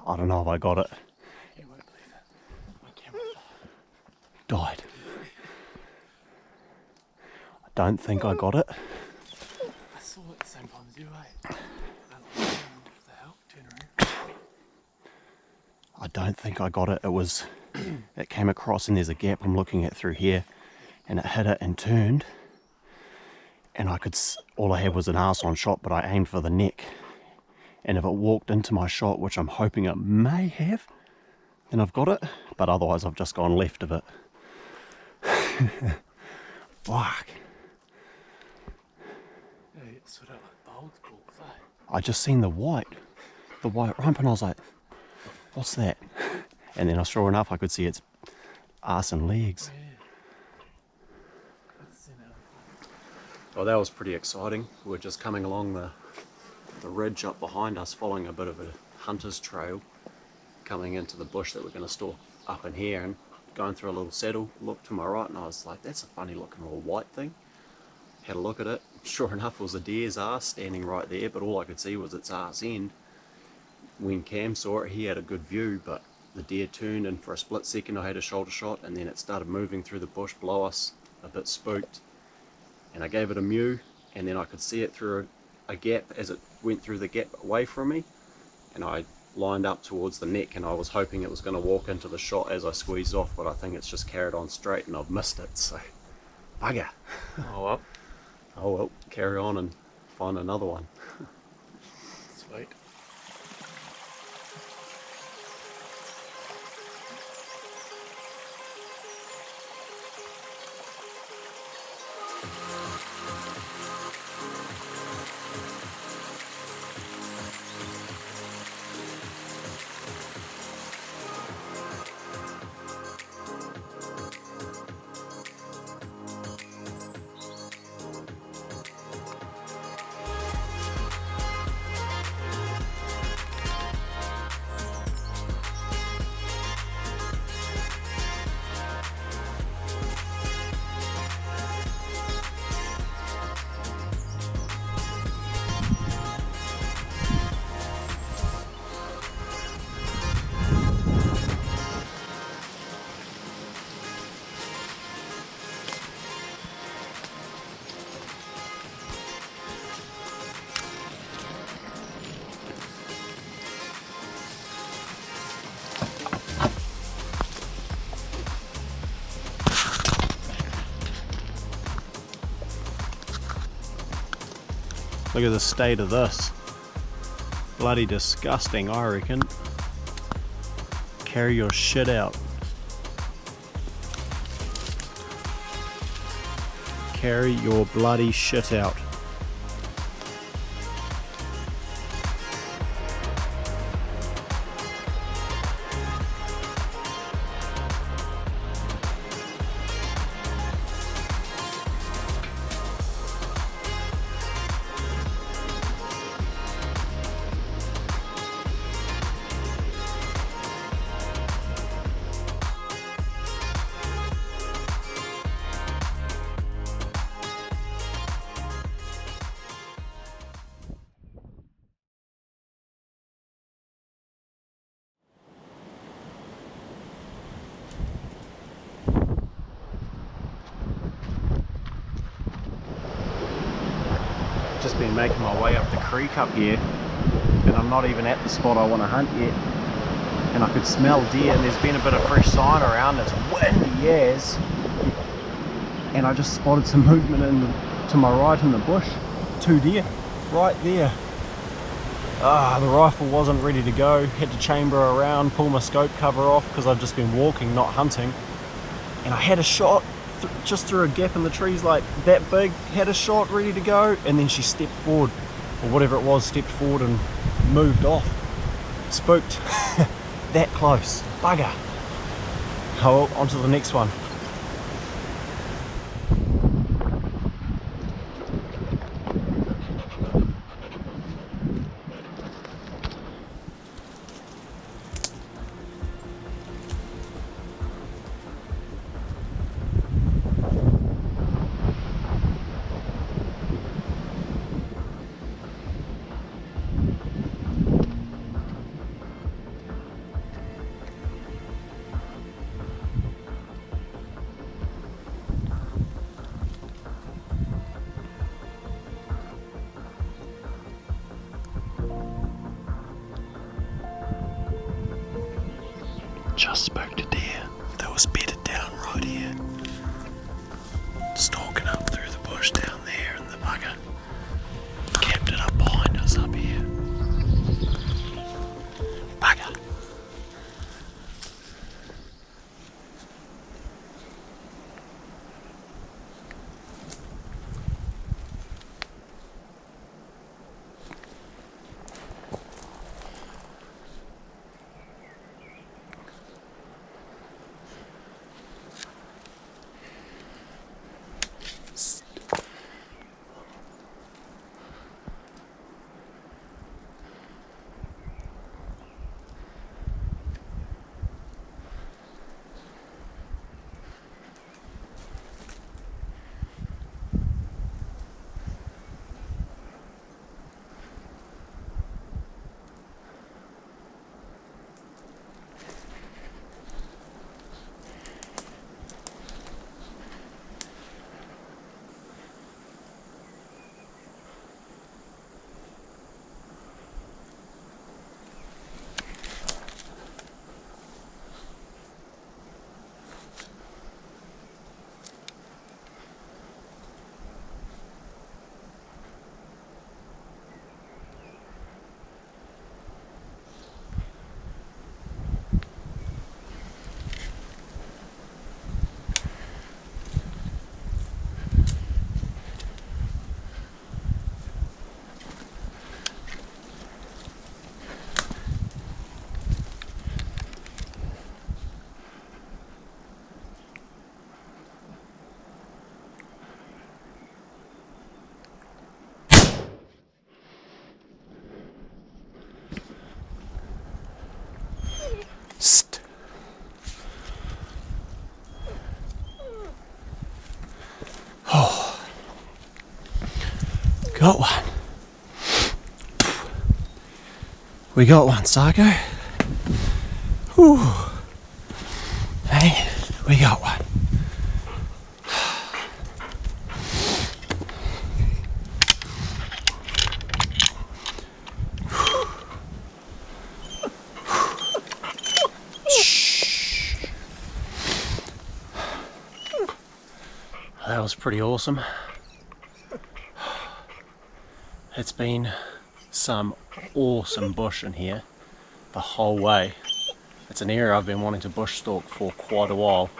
I don't know if I got it. You won't believe it. My camera Died. I don't think I got it. I saw it at the same time as you, eh? What the hell? Turn around. I don't think I got it. It came across and there's a gap I'm looking at through here, and it hit it and turned, and all I had was an arse-on shot, but I aimed for the neck, and if it walked into my shot, which I'm hoping it may have, then I've got it, but otherwise I've just gone left of it. Fuck. Yeah, it's sort of like the old balls, eh? I just seen the white rump, and I was like, what's that? And then sure enough I could see its arse and legs. Yeah. Well, that was pretty exciting. We're just coming along the ridge up behind us, following a bit of a hunter's trail, coming into the bush that we're going to stalk up in here, and going through a little saddle, looked to my right, and I was like, that's a funny looking little white thing. Had a look at it. Sure enough, it was a deer's arse standing right there, but all I could see was its arse end. When Cam saw it, he had a good view, but the deer turned, and for a split second I had a shoulder shot, and then it started moving through the bush below us, a bit spooked, and I gave it a mew, and then I could see it through a gap as it went through the gap away from me, and I lined up towards the neck, and I was hoping it was going to walk into the shot as I squeezed off, but I think it's just carried on straight, and I've missed it, so bugger. Oh well. Oh well, carry on and find another one. Sweet. Look at the state of this. Bloody disgusting, I reckon. Carry your shit out. Carry your bloody shit out. Just been making my way up the creek up here, and I'm not even at the spot I want to hunt yet, and I could smell deer, and there's been a bit of fresh sign around. It's windy as, and I just spotted some movement to my right in the bush. 2 deer right there. The rifle wasn't ready to go, had to chamber around, pull my scope cover off because I've just been walking, not hunting, and I had a shot just through a gap in the trees like that big, had a shot ready to go, and then she stepped forward, or whatever it was, stepped forward and moved off. Spooked. That close. Bugger. Oh well, on to the next one. Just spoke to deer that was bedded down right here. Stalking up through the bush down there, and the bugger kept it up behind us up here. Bugger. Psst. Oh, got one. We got one, Sako. Whew. Hey, we got one. That was pretty awesome. It's been some awesome bush in here the whole way. It's an area I've been wanting to bush stalk for quite a while.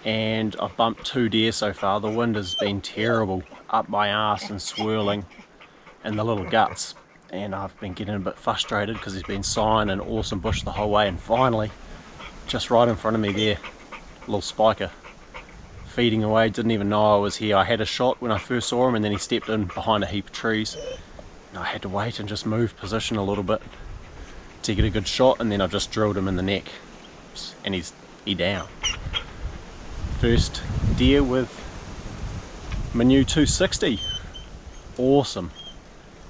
And I've bumped 2 deer so far. The wind has been terrible, up my arse and swirling in the little guts. And I've been getting a bit frustrated because he's been sighing an awesome bush the whole way, and finally, just right in front of me there, little spiker feeding away, didn't even know I was here. I had a shot when I first saw him, and then he stepped in behind a heap of trees, and I had to wait and just move position a little bit to get a good shot, and then I just drilled him in the neck, and he down. First deer with my new 260. Awesome.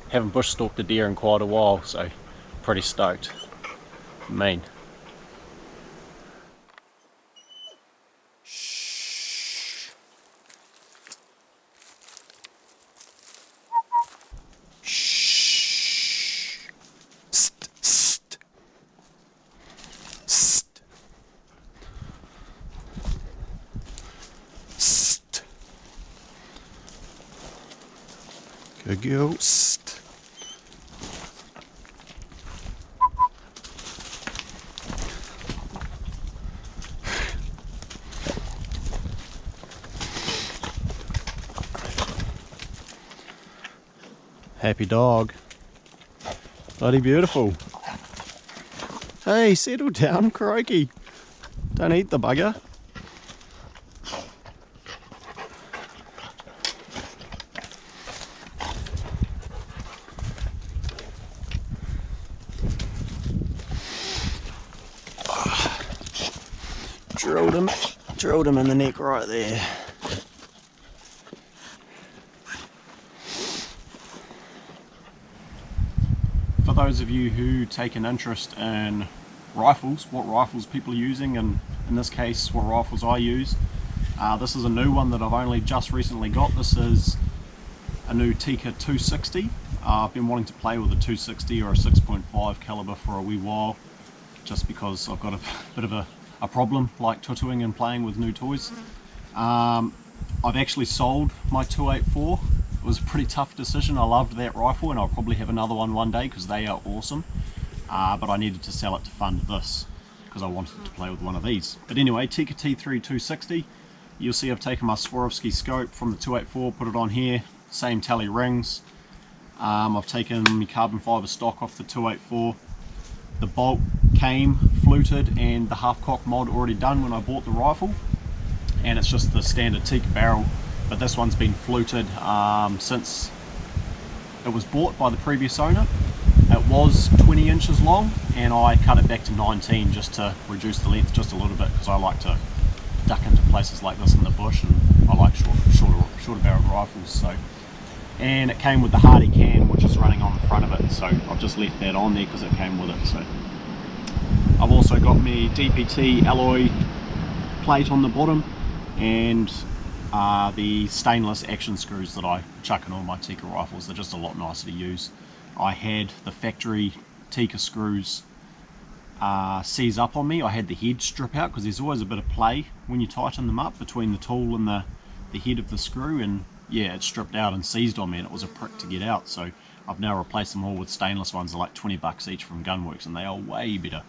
Haven't bush stalked a deer in quite a while, so pretty stoked. Mean. Good ghost. Happy dog. Bloody beautiful. Hey, settle down, crikey. Don't eat the bugger. Drilled him in the neck right there. For those of you who take an interest in rifles, what rifles people are using, and in this case what rifles I use, this is a new one that I've only just recently got. This is a new Tikka 260. I've been wanting to play with a 260 or a 6.5 caliber for a wee while. just because I've got a bit of a problem like tutuing and playing with new toys. I've actually sold my 284. It was a pretty tough decision. I loved that rifle and I'll probably have another one day because they are awesome. But I needed to sell it to fund this because I wanted to play with one of these. But anyway, Tikka T3 260. You'll see I've taken my Swarovski scope from the 284, put it on here, same tally rings. I've taken my carbon fibre stock off the 284. The bolt came fluted and the half cock mod already done when I bought the rifle. And it's just the standard Tikka barrel, but this one's been fluted since it was bought by the previous owner. It was 20 inches long and I cut it back to 19 just to reduce the length just a little bit because I like to duck into places like this in the bush and I like shorter barrel rifles. So, and it came with the Hardy cam which is running on the front of it, so I've just left that on there because it came with it. So I've also got my DPT alloy plate on the bottom and the stainless action screws that I chuck in all my Tikka rifles. They're just a lot nicer to use. I had the factory Tikka screws seize up on me. I had the head strip out because there's always a bit of play when you tighten them up between the tool and the head of the screw, and yeah, it stripped out and seized on me and it was a prick to get out. So I've now replaced them all with stainless ones. They're like 20 bucks each from Gunworks and they are way better.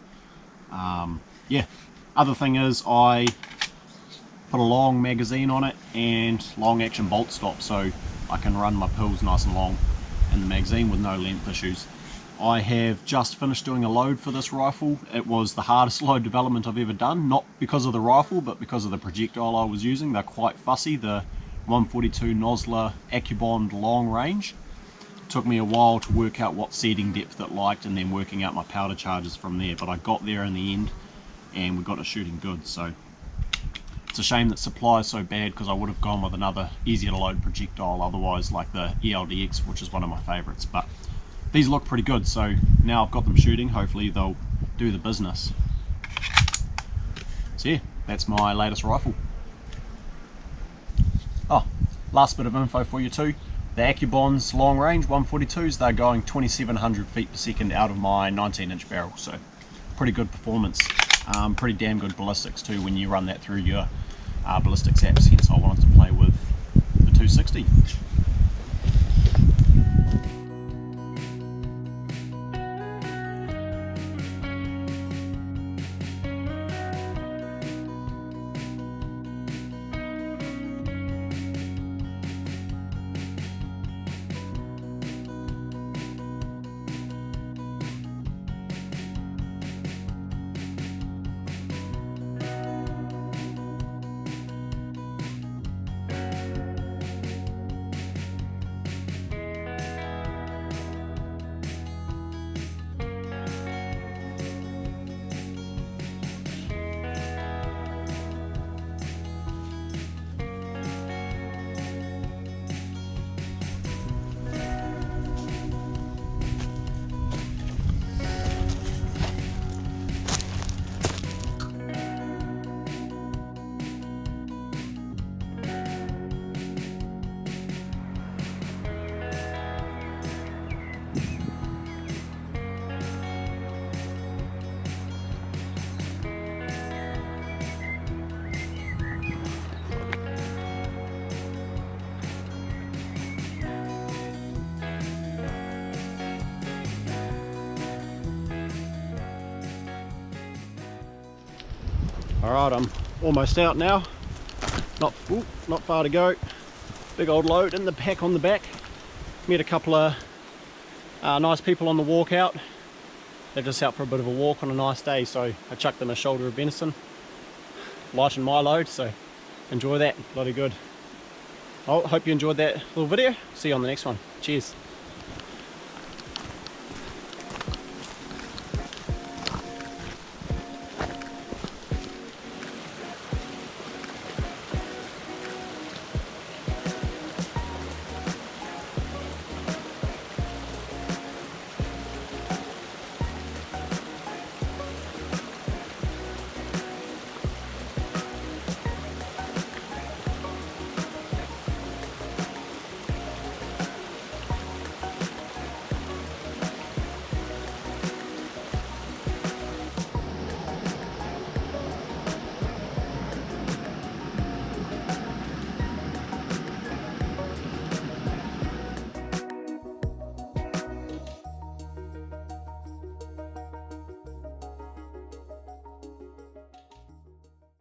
Yeah, other thing is I put a long magazine on it and long action bolt stop so I can run my pills nice and long in the magazine with no length issues. I have just finished doing a load for this rifle. It was the hardest load development I've ever done, not because of the rifle but because of the projectile I was using. They're quite fussy, the 142 Nosler AccuBond long range. It took me a while to work out what setting depth it liked and then working out my powder charges from there, but I got there in the end and we got it shooting good. So it's a shame that supply is so bad because I would have gone with another easier to load projectile otherwise, like the ELDX, which is one of my favourites. But these look pretty good, so now I've got them shooting, hopefully they'll do the business. So yeah, that's my latest rifle. Oh, last bit of info for you too. The AccuBonds long range 142s, they're going 2700 feet per second out of my 19-inch barrel, so pretty good performance. Pretty damn good ballistics too when you run that through your ballistics apps, hence I wanted to play with the 260. Alright, I'm almost out now. Not far to go. Big old load in the pack on the back. Met a couple of nice people on the walk out. They're just out for a bit of a walk on a nice day, so I chucked them a shoulder of venison. Lighten my load, so enjoy that. Bloody good. I hope you enjoyed that little video. See you on the next one. Cheers.